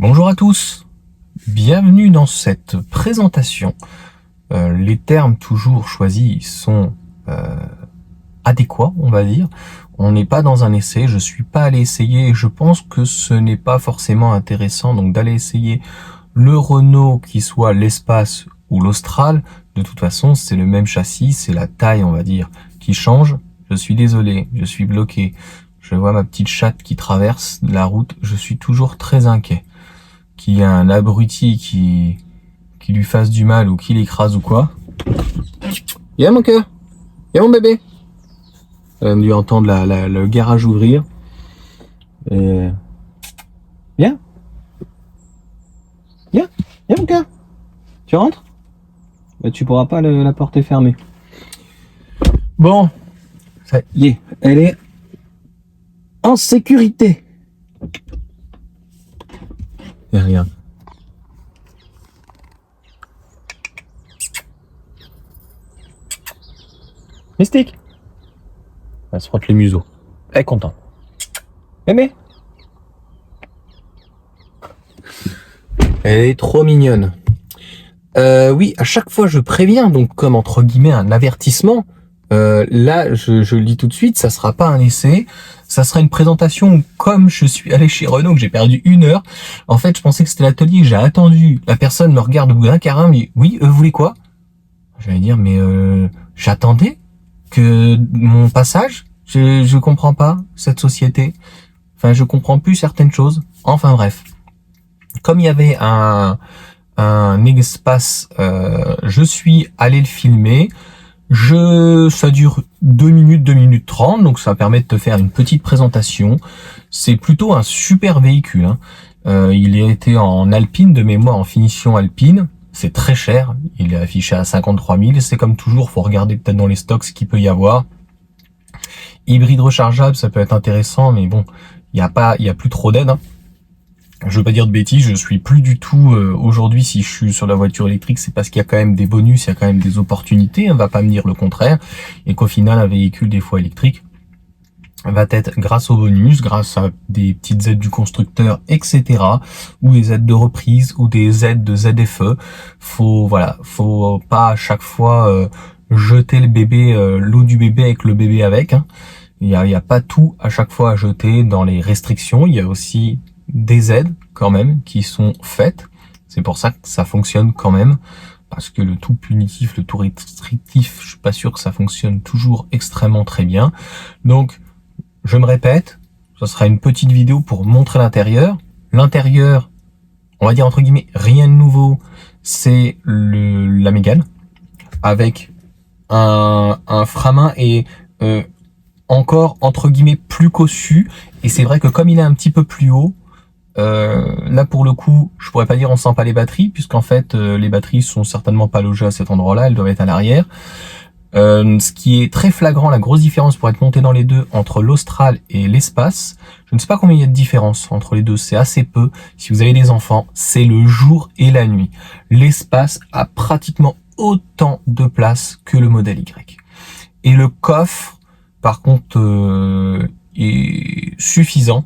Bonjour à tous, bienvenue dans cette présentation. Les termes toujours choisis sont adéquats, on va dire. On n'est pas dans un essai, je suis pas allé essayer, et je pense que ce n'est pas forcément intéressant donc d'aller essayer le Renault, qui soit l'Espace ou l'Austral. De toute façon, c'est le même châssis, c'est la taille, on va dire, qui change. Je suis désolé, je suis bloqué. Je vois ma petite chatte qui traverse la route, je suis toujours très inquiet. Qu'il y ait un abruti qui lui fasse du mal ou qui l'écrase ou quoi. Viens mon cœur, viens mon bébé. On va lui entendre le garage ouvrir. Et... Viens. Viens, viens mon cœur. Tu rentres? Bah, tu pourras pas, la porte est fermée. Bon, ça y est, elle est en sécurité. Et regarde. Mystique. Elle se frotte les museaux. Elle est contente. Mémé. Elle est trop mignonne. Oui, à chaque fois je préviens, donc comme entre guillemets un avertissement. Là, je le dis tout de suite, ça sera pas un essai, ça sera une présentation où, comme je suis allé chez Renault, que j'ai perdu 1 heure, en fait, je pensais que c'était l'atelier, j'ai attendu, la personne me regarde au bout d'un quart d'heure, me dit, oui, vous voulez quoi? J'allais dire, mais j'attendais que mon passage, je comprends pas cette société, enfin, je comprends plus certaines choses, enfin bref. Comme il y avait un espace, je suis allé le filmer. Ça dure 2 minutes, 2 minutes 30, donc ça permet de te faire une petite présentation. C'est plutôt un super véhicule, hein. Il a été en alpine, de mémoire en finition alpine. C'est très cher, il est affiché à 53 000. C'est comme toujours, faut regarder peut-être dans les stocks ce qu'il peut y avoir. Hybride rechargeable, ça peut être intéressant, mais bon, il y a plus trop d'aide, hein. Je veux pas dire de bêtises, je suis plus du tout aujourd'hui, si je suis sur la voiture électrique, c'est parce qu'il y a quand même des bonus, il y a quand même des opportunités, on va pas me dire le contraire, et qu'au final un véhicule des fois électrique va être grâce aux bonus, grâce à des petites aides du constructeur, etc., ou des aides de reprise, ou des aides de ZFE. Faut pas à chaque fois jeter le bébé, l'eau du bébé avec le bébé avec, hein. Il y a pas tout à chaque fois à jeter dans les restrictions, il y a aussi des aides quand même qui sont faites. C'est pour ça que ça fonctionne quand même, parce que le tout punitif, le tout restrictif, je suis pas sûr que ça fonctionne toujours extrêmement très bien. Donc je me répète, ce sera une petite vidéo pour montrer l'intérieur. L'intérieur, on va dire entre guillemets rien de nouveau, c'est la Mégane avec un frein à main et encore entre guillemets plus cossu, et c'est vrai que comme il est un petit peu plus haut, là pour le coup je pourrais pas dire on sent pas les batteries, puisqu'en fait les batteries sont certainement pas logées à cet endroit là, elles doivent être à l'arrière. Ce qui est très flagrant, la grosse différence pour être monté dans les deux entre l'Austral et l'Espace, je ne sais pas combien il y a de différence entre les deux, c'est assez peu. Si vous avez des enfants, c'est le jour et la nuit. L'Espace a pratiquement autant de place que le modèle Y. Et le coffre par contre est suffisant,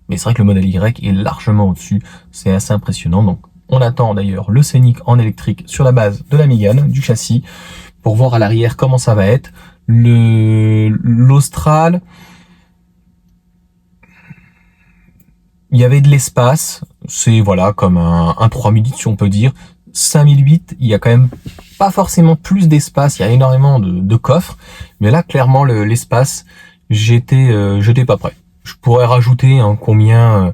mais c'est vrai que le modèle Y est largement au-dessus, c'est assez impressionnant. Donc on attend d'ailleurs le Scénic en électrique sur la base de la Mégane, du châssis, pour voir à l'arrière comment ça va être. L'Austral, il y avait de l'espace, c'est voilà comme un 3000 litres si on peut dire. 5008, il y a quand même pas forcément plus d'espace, il y a énormément de coffres, mais là clairement l'espace, j'étais pas prêt. Je pourrais rajouter combien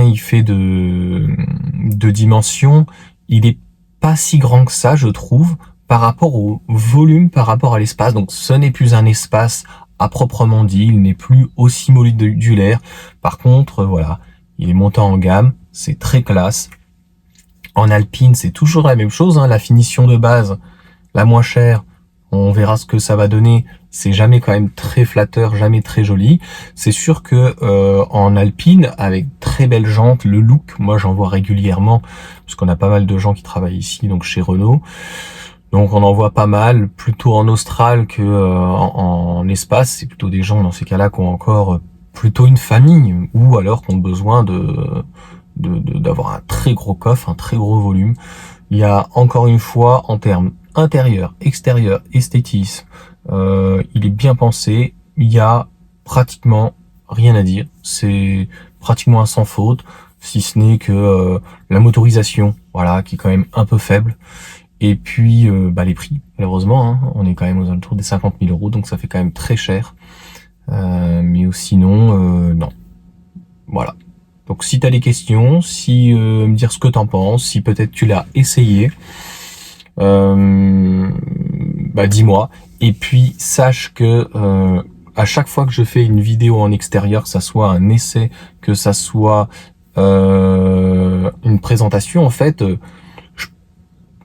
il fait de dimensions. Il est pas si grand que ça, je trouve, par rapport au volume, par rapport à l'espace. Donc ce n'est plus un espace à proprement dit, il n'est plus aussi modulaire. Par contre, voilà, il est monté en gamme, c'est très classe. En alpine, c'est toujours la même chose, hein, la finition de base, la moins chère, on verra ce que ça va donner. C'est jamais quand même très flatteur, jamais très joli. C'est sûr que en alpine, avec très belles jantes, le look, moi j'en vois régulièrement, parce qu'on a pas mal de gens qui travaillent ici, donc chez Renault. Donc on en voit pas mal, plutôt en Austral que en espace. C'est plutôt des gens dans ces cas-là qui ont encore plutôt une famille, ou alors qui ont besoin d'avoir un très gros coffre, un très gros volume. Il y a encore une fois en termes intérieur, extérieur, esthétisme, il est bien pensé. Il y a pratiquement rien à dire. C'est pratiquement un sans faute, si ce n'est que la motorisation, voilà, qui est quand même un peu faible. Et puis les prix, malheureusement, hein, on est quand même aux alentours des 50 000 euros, donc ça fait quand même très cher. Mais sinon, non. Voilà. Donc si tu as des questions, si me dire ce que t'en penses, si peut-être tu l'as essayé, dis-moi. Et puis sache que à chaque fois que je fais une vidéo en extérieur, que ça soit un essai, que ça soit une présentation, en fait,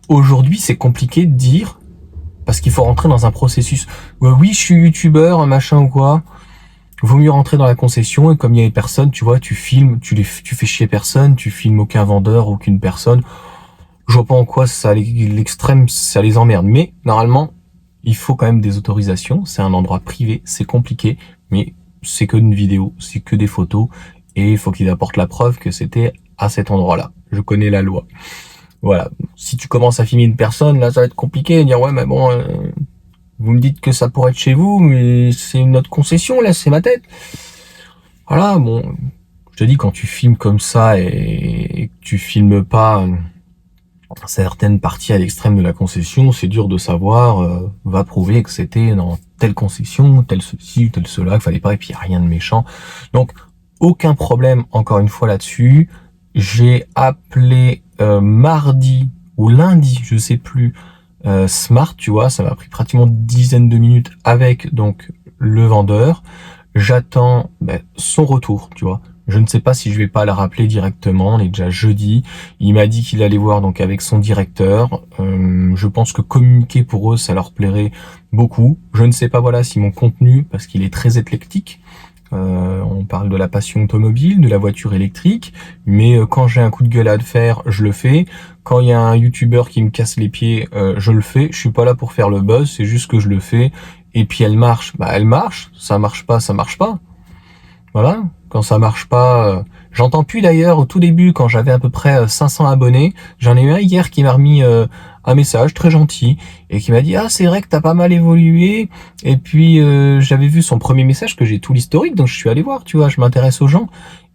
aujourd'hui c'est compliqué de dire parce qu'il faut rentrer dans un processus. Oui, je suis youtubeur, machin ou quoi. Vaut mieux rentrer dans la concession et comme il y a personne, tu vois, tu filmes, tu fais chier personne, tu filmes aucun vendeur, aucune personne. Je vois pas en quoi ça, l'extrême, ça les emmerde. Mais normalement, il faut quand même des autorisations. C'est un endroit privé, c'est compliqué, mais c'est que une vidéo, c'est que des photos et il faut qu'ils apportent la preuve que c'était à cet endroit-là. Je connais la loi. Voilà. Si tu commences à filmer une personne, là, ça va être compliqué de dire ouais, mais bon, vous me dites que ça pourrait être chez vous, mais c'est notre concession, là, c'est ma tête. Voilà, bon, je te dis, quand tu filmes comme ça et que tu filmes pas certaines parties à l'extrême de la concession, c'est dur de savoir, va prouver que c'était dans telle concession, tel ceci, tel cela, qu'il fallait pas, et puis il n'y a rien de méchant. Donc, aucun problème, encore une fois, là-dessus. J'ai appelé mardi ou lundi, je sais plus, Smart, tu vois, ça m'a pris pratiquement une dizaine de minutes avec donc le vendeur. J'attends son retour, tu vois. Je ne sais pas si je vais pas le rappeler directement. On est déjà jeudi. Il m'a dit qu'il allait voir donc avec son directeur. Je pense que communiquer pour eux, ça leur plairait beaucoup. Je ne sais pas voilà si mon contenu, parce qu'il est très éclectique. On parle de la passion automobile, de la voiture électrique, mais quand j'ai un coup de gueule à faire, je le fais. Quand il y a un youtubeur qui me casse les pieds, je le fais. Je suis pas là pour faire le buzz, c'est juste que je le fais. Et puis elle marche, elle marche. Ça marche pas, ça marche pas. Voilà. Quand ça marche pas, j'entends plus d'ailleurs au tout début quand j'avais à peu près 500 abonnés. J'en ai eu un hier qui m'a remis un message très gentil et qui m'a dit ah c'est vrai que t'as pas mal évolué. Et puis j'avais vu son premier message que j'ai tout l'historique donc je suis allé voir, tu vois, je m'intéresse aux gens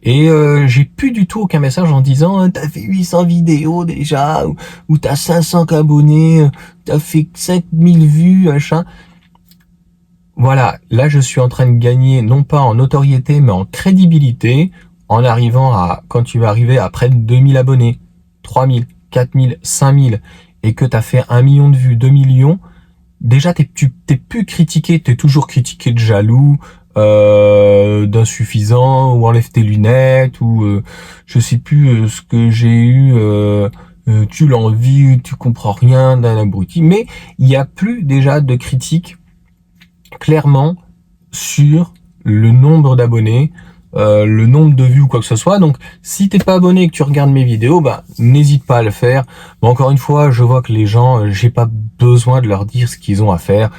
et j'ai plus du tout aucun message en disant t'as fait 800 vidéos déjà ou t'as 500 abonnés, t'as fait 5000 vues machin. Voilà, là je suis en train de gagner non pas en notoriété mais en crédibilité en arrivant à, quand tu vas arriver à près de 2000 abonnés, 3000, 4000, 5000 et que tu as fait 1 million de vues, 2 millions, déjà t'es plus critiqué, t'es toujours critiqué de jaloux, d'insuffisant ou enlève tes lunettes ou je sais plus ce que j'ai eu, tu l'envies, tu comprends rien d'un abruti, mais il y a plus déjà de critiques clairement sur le nombre d'abonnés, le nombre de vues ou quoi que ce soit. Donc si t'es pas abonné et que tu regardes mes vidéos, n'hésite pas à le faire. Mais encore une fois, je vois que les gens, j'ai pas besoin de leur dire ce qu'ils ont à faire.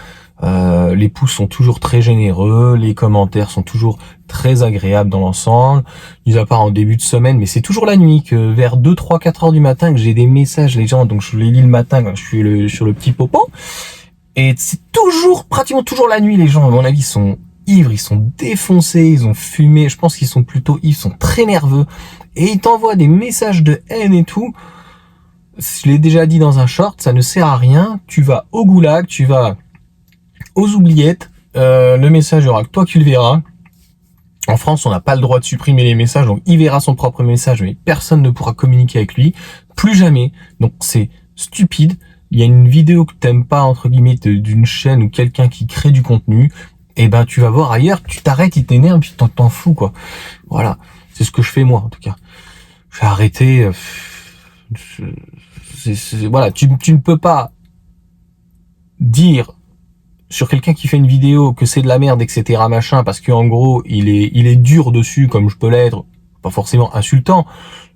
Les pouces sont toujours très généreux, les commentaires sont toujours très agréables dans l'ensemble, mis à part en début de semaine, mais c'est toujours la nuit que vers 2, 3, 4 heures du matin que j'ai des messages, les gens, donc je les lis le matin quand je suis sur le petit popo. Et c'est pratiquement toujours la nuit, les gens, à mon avis, sont ivres, ils sont défoncés, ils ont fumé, je pense qu'ils sont plutôt ivres, ils sont très nerveux, et ils t'envoient des messages de haine et tout. Je l'ai déjà dit dans un short, ça ne sert à rien, tu vas au goulag, tu vas aux oubliettes, le message, il y aura que toi qui le verras. En France, on n'a pas le droit de supprimer les messages, donc il verra son propre message, mais personne ne pourra communiquer avec lui, plus jamais, donc c'est stupide. Il y a une vidéo que t'aimes pas, entre guillemets, d'une chaîne ou quelqu'un qui crée du contenu, et tu vas voir ailleurs, tu t'arrêtes, il t'énerve, puis t'en fous, quoi. Voilà. C'est ce que je fais, moi, en tout cas. Je vais arrêter, voilà. Tu ne peux pas dire sur quelqu'un qui fait une vidéo que c'est de la merde, etc., machin, parce qu'en gros, il est dur dessus, comme je peux l'être, pas forcément insultant,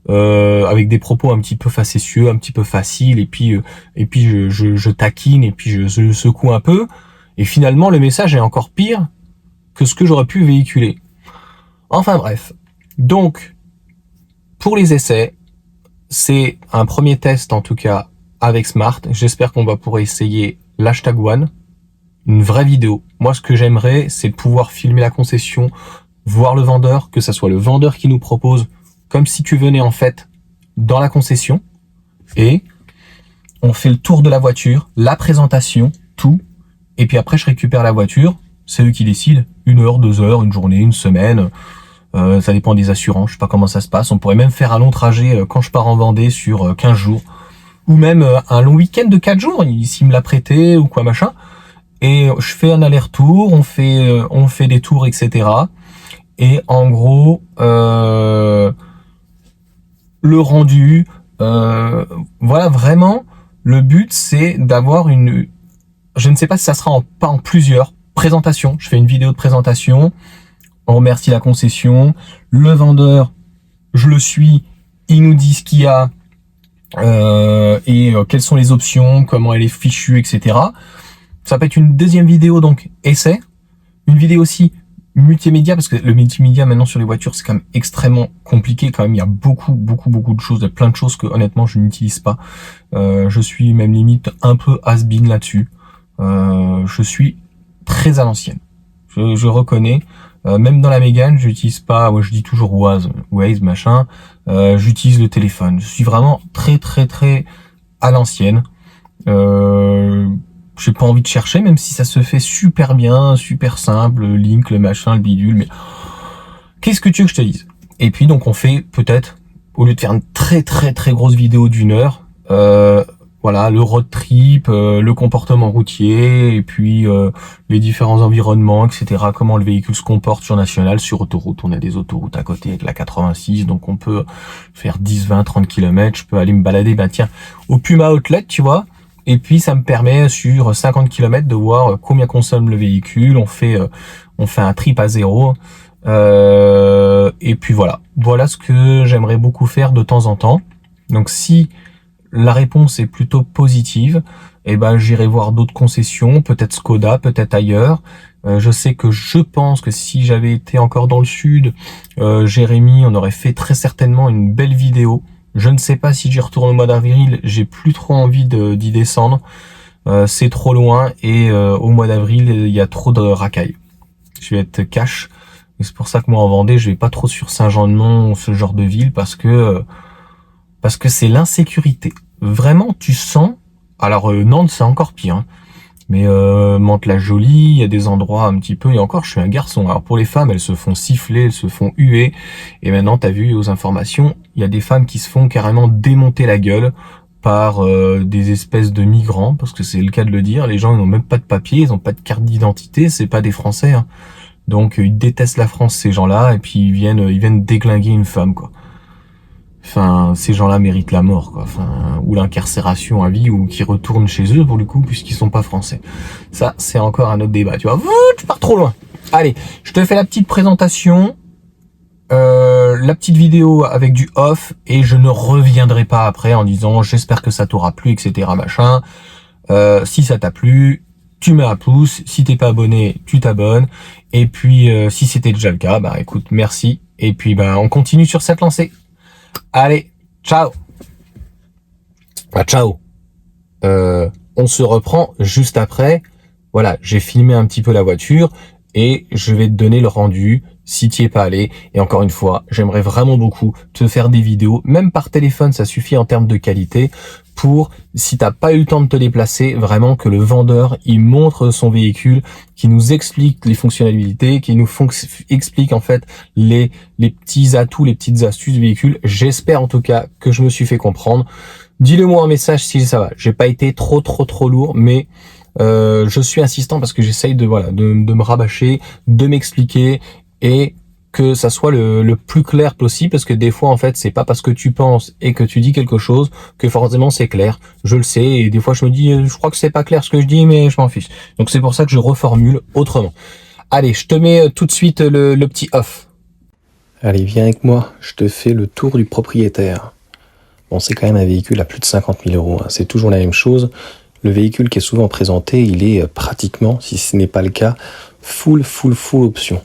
avec des propos un petit peu facétieux, un petit peu faciles, et puis je taquine, et puis je secoue un peu, et finalement le message est encore pire que ce que j'aurais pu véhiculer. Enfin bref. Donc, pour les essais, c'est un premier test en tout cas avec Smart. J'espère qu'on va pouvoir essayer l'hashtag One, une vraie vidéo. Moi, ce que j'aimerais, c'est pouvoir filmer la concession, voir le vendeur, que ça soit le vendeur qui nous propose, comme si tu venais en fait dans la concession, et on fait le tour de la voiture, la présentation, tout, et puis après je récupère la voiture, c'est eux qui décident, 1 heure, 2 heures, une journée, une semaine, ça dépend des assurances, je sais pas comment ça se passe. On pourrait même faire un long trajet quand je pars en Vendée sur 15 jours, ou même un long week-end de 4 jours, s'il me l'a prêté ou quoi machin, et je fais un aller-retour, on fait des tours, etc. Et en gros, le rendu, voilà, vraiment, le but c'est d'avoir je ne sais pas si ça sera pas en plusieurs présentations. Je fais une vidéo de présentation, on remercie la concession, le vendeur, je le suis, il nous dit ce qu'il y a, et quelles sont les options, comment elle est fichue, etc. Ça peut être une deuxième vidéo, donc essai, une vidéo aussi multimédia, parce que le multimédia maintenant sur les voitures c'est quand même extrêmement compliqué quand même. Il y a beaucoup de choses, il y a plein de choses que honnêtement je n'utilise pas. Je suis même limite un peu has-been là-dessus. Je suis très à l'ancienne, je reconnais. Même dans la Mégane, j'utilise pas, je dis toujours Waze, machin. J'utilise le téléphone. Je suis vraiment très à l'ancienne. J'ai pas envie de chercher, même si ça se fait super bien, super simple, le link, le machin, le bidule, mais qu'est-ce que tu veux que je te dise? Et puis donc on fait peut-être, au lieu de faire une très grosse vidéo d'1 heure, voilà, le road trip, le comportement routier, et puis les différents environnements, etc. Comment le véhicule se comporte sur national, sur autoroute. On a des autoroutes à côté avec la 86, donc on peut faire 10, 20, 30 km. Je peux aller me balader, tiens, au Puma Outlet, tu vois. Et puis ça me permet sur 50 km de voir combien consomme le véhicule. On fait un trip à 0. Et puis voilà ce que j'aimerais beaucoup faire de temps en temps. Donc si la réponse est plutôt positive, eh ben j'irai voir d'autres concessions, peut-être Skoda, peut-être ailleurs. Je pense que si j'avais été encore dans le sud, Jérémy, on aurait fait très certainement une belle vidéo. Je ne sais pas si j'y retourne au mois d'avril, j'ai plus trop envie d'y descendre. C'est trop loin et au mois d'avril, il y a trop de racailles. Je vais être cash. Et c'est pour ça que moi en Vendée, je vais pas trop sur Saint-Jean-de-Mont, ce genre de ville, parce que c'est l'insécurité. Vraiment, tu sens. Alors Nantes, c'est encore pire. Hein. Mais Mantes-la-Jolie, il y a des endroits un petit peu, et encore je suis un garçon, alors pour les femmes elles se font siffler, elles se font huer, et maintenant t'as vu aux informations, il y a des femmes qui se font carrément démonter la gueule par des espèces de migrants, parce que c'est le cas de le dire, les gens ils n'ont même pas de papier, ils n'ont pas de carte d'identité, c'est pas des Français, hein. Donc ils détestent la France ces gens-là, et puis ils viennent déglinguer une femme quoi. Enfin, ces gens-là méritent la mort, quoi. Enfin, ou l'incarcération à vie, ou qui retournent chez eux pour le coup, puisqu'ils sont pas français. Ça, c'est encore un autre débat. Tu vois, tu pars trop loin. Allez, je te fais la petite présentation, la petite vidéo avec du off, et je ne reviendrai pas après en disant j'espère que ça t'aura plu, etc. Machin. Si ça t'a plu, tu mets un pouce. Si t'es pas abonné, tu t'abonnes. Et puis, si c'était déjà le cas, bah écoute, merci. Et puis, bah on continue sur cette lancée. Allez, ciao. Ciao. On se reprend juste après. Voilà, j'ai filmé un petit peu la voiture et je vais te donner le rendu si tu n'y es pas allé. Et encore une fois, j'aimerais vraiment beaucoup te faire des vidéos, même par téléphone, ça suffit en termes de qualité, pour, si t'as pas eu le temps de te déplacer, vraiment que le vendeur, il montre son véhicule, qui nous explique les fonctionnalités, qui nous explique en fait les petits atouts, les petites astuces du véhicule. J'espère en tout cas que je me suis fait comprendre. Dis-le-moi en message si ça va. J'ai pas été trop lourd, mais je suis insistant parce que j'essaye de me rabâcher, de m'expliquer et que ça soit le plus clair possible, parce que des fois en fait c'est pas parce que tu penses et que tu dis quelque chose que forcément c'est clair. Je le sais, et des fois je me dis je crois que c'est pas clair ce que je dis, mais je m'en fiche. Donc c'est pour ça que je reformule autrement. Allez, je te mets tout de suite le petit off. Allez, viens avec moi, je te fais le tour du propriétaire. Bon, c'est quand même un véhicule à plus de 50 000 euros, hein. C'est toujours la même chose. Le véhicule qui est souvent présenté, il est pratiquement, si ce n'est pas le cas, full option.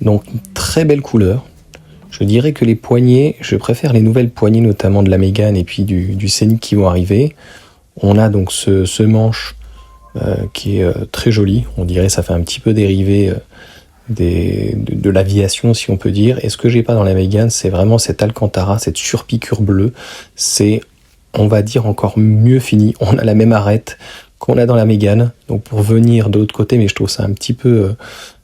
Donc, une très belle couleur. Je dirais que les poignées, je préfère les nouvelles poignées, notamment de la Mégane et puis du Scénic qui vont arriver. On a donc ce manche qui est très joli. On dirait ça fait un petit peu dérivé de l'aviation, si on peut dire. Et ce que j'ai pas dans la Mégane, c'est vraiment cette Alcantara, cette surpiqûre bleue. C'est, on va dire, encore mieux fini. On a la même arête qu'on a dans la Mégane, donc pour venir de l'autre côté, mais je trouve ça un petit peu,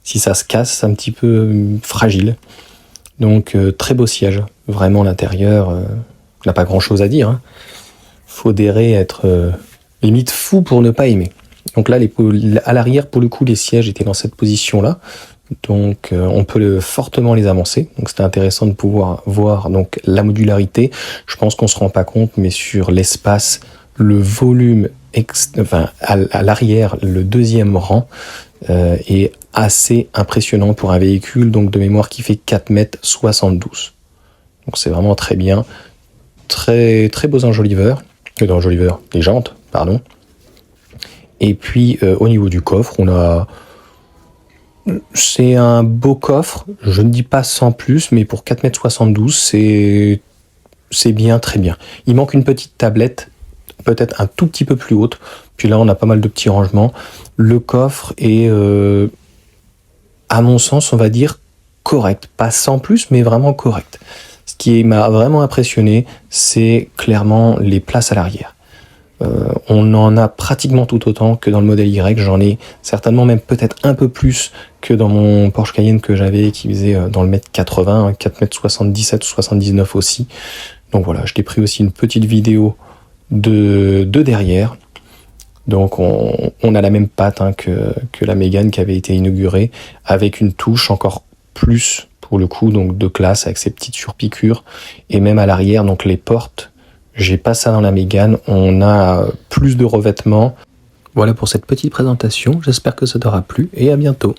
si ça se casse, un petit peu fragile. Donc très beau siège, vraiment l'intérieur, n'a pas grand chose à dire. Hein. Faudrait être limite fou pour ne pas aimer. Donc là, à l'arrière, pour le coup, les sièges étaient dans cette position-là, donc on peut fortement les avancer. Donc c'était intéressant de pouvoir voir donc la modularité. Je pense qu'on se rend pas compte, mais sur l'espace, le volume, à l'arrière, le deuxième rang est assez impressionnant pour un véhicule donc de mémoire qui fait 4,72 m. Donc c'est vraiment très bien. Très, très beaux enjoliveurs. Les jantes, pardon. Et puis au niveau du coffre, c'est un beau coffre, je ne dis pas sans plus, mais pour 4,72 m, c'est bien, très bien. Il manque une petite tablette, peut-être un tout petit peu plus haute, puis là on a pas mal de petits rangements. Le coffre est, à mon sens, on va dire correct, pas sans plus, mais vraiment correct. Ce qui m'a vraiment impressionné, c'est clairement les places à l'arrière. On en a pratiquement tout autant que dans le modèle Y. J'en ai certainement même peut-être un peu plus que dans mon Porsche Cayenne que j'avais, qui faisait dans le mètre 80, 4,77 m ou 79 aussi. Donc voilà, je t'ai pris aussi une petite vidéo de derrière. Donc on a la même patte que la Mégane qui avait été inaugurée, avec une touche encore plus pour le coup, donc de classe, avec ces petites surpiqûres, et même à l'arrière, donc les portes. J'ai pas ça dans la Mégane, on a plus de revêtements. Voilà pour cette petite présentation, j'espère que ça t'aura plu et à bientôt.